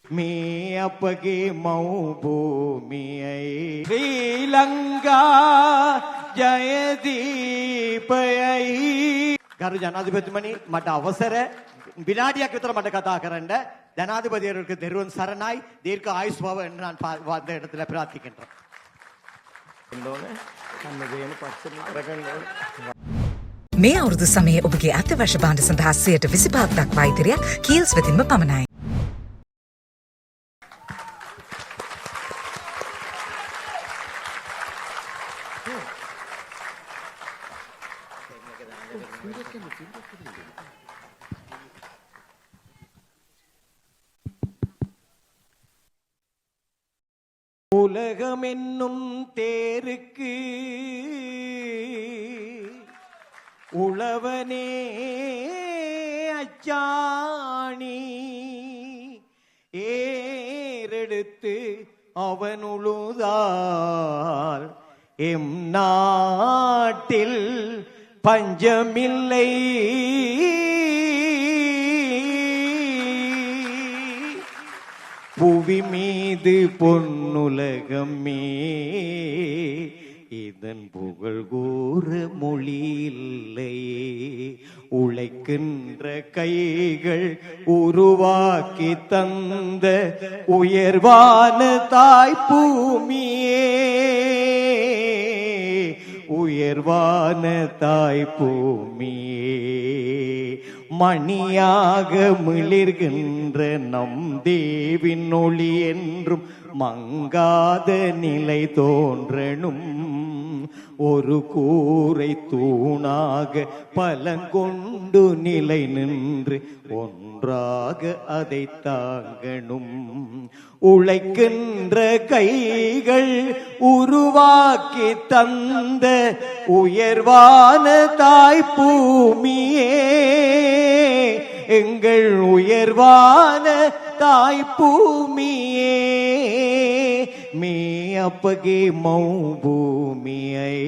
මේ අපගේ මව්භූමියයි ශ්‍රී ලංකා ජයදීපයයි. ගරු ජනාධිපතිතුමනි මට අවසර විනාඩියක් විතර මට කතා කරන්න. ஜனாதிபதி அவர்களுக்கு தெருவன் சரணாய் தீர்க்க ஆயுஷ் பவ என்று நான் அந்த இடத்துல பிரார்த்திக்கின்றேன். මේ අවුරුදු සමයේ ඔබගේ අත්‍යවශ්‍ය භාණ්ඩ සඳහා 25% දක්වා ඉදිරියක් කීල්ස් වෙතින්ම පමණයි. உலகம் என்னும் தேருக்கு உழவனே அச்சாணி ஏறெடுத்து அவன் உழுதால் எம் நாட்டில் பஞ்சமில்லை. புவி மீது பொன்னுலகமே இதன் புகழ் கூற மொழி இல்லையே. உழைக்கின்ற கைகள் உருவாக்கி தந்த உயர்வான தாய் பூமியே, உயர்வான தாய் பூமியே. மணியாக மிளிர்கின்ற நம் தேவின் ஒளி என்றும் மங்காத நிலை தோன்றணும். ஒரு கூரை தூணாக பலங்கொண்டு நிலை நின்று ஒன்றாக அதை தாங்கணும். உழைக்கின்ற கைகள் உருவாக்கி தந்த உயர்வான தாய் பூமியே, எங்கள் உயர்வான தாய் பூமியே. மே අපගේ මව්භූමියයි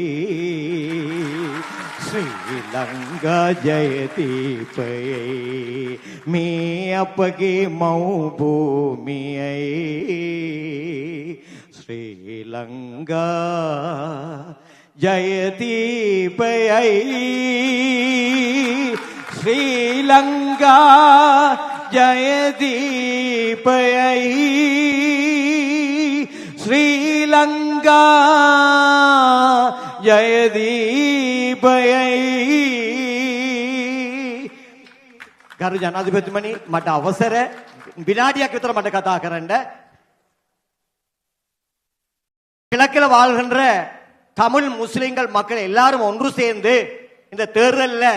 ශ්‍රී ලංකා ජයදීපයයි. මේ අපගේ මව්භූමියයි ශ්‍රී ලංකා ජයදීපයයි. ශ්‍රී ලංකා ජයදීපයයි. ශ්‍රී ලංකා ජයදීපයයි. ගරු ජනාධිපතිතුමනි මට අවසර විනාඩියක් විතර මට කතා කරන්න. கிழக்கில் வாழ்கின்ற தமிழ் முஸ்லிம்கள் மக்கள் எல்லாரும் ஒன்று சேர்ந்து இந்த தேர்தலில்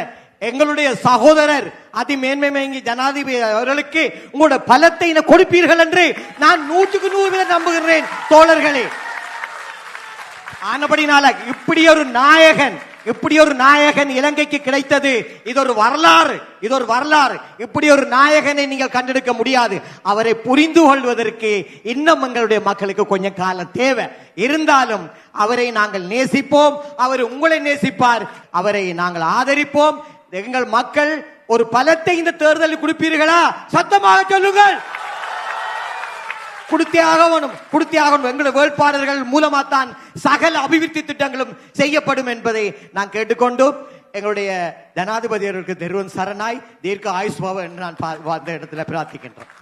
எங்களுடைய சகோதரர் அதிமேன்மை ஜனாதிபதி அவர்களுக்கு உங்களுடைய பலத்தை கொடுப்பீர்கள் என்று நான் 100% நம்புகிறேன் தோழர்களே. ஆனபடினால இப்படி ஒரு நாயகன் இலங்கைக்கு கிடைத்தது. இது ஒரு வரலாறு, இது ஒரு வரலாறு. இப்படி ஒரு நாயகனை நீங்கள் கண்டெடுக்க முடியாது. அவரை புரிந்து கொள்வதற்கு இன்னும் எங்களுடைய மக்களுக்கு கொஞ்சம் காலம் தேவை. இருந்தாலும் அவரை நாங்கள் நேசிப்போம், அவர் உங்களை நேசிப்பார், அவரை நாங்கள் ஆதரிப்போம். எங்கள் மக்கள் ஒரு பலத்தை இந்த தேர்தலில் கொடுப்பீர்களா? சத்தமாக சொல்லுங்கள். கொடுத்தே ஆகணும். எங்களுடைய வேட்பாளர்கள் மூலமா தான் சகல அபிவிருத்தி திட்டங்களும் செய்யப்படும் என்பதை நான் கேட்டுக்கொண்டு எங்களுடைய ஜனாதிபதி அவர்களுக்கு தெருவன் சரணாய் தீர்க்க ஆயுஷ் பவ என்று நான் அந்த இடத்துல பிரார்த்திக்கின்றேன்.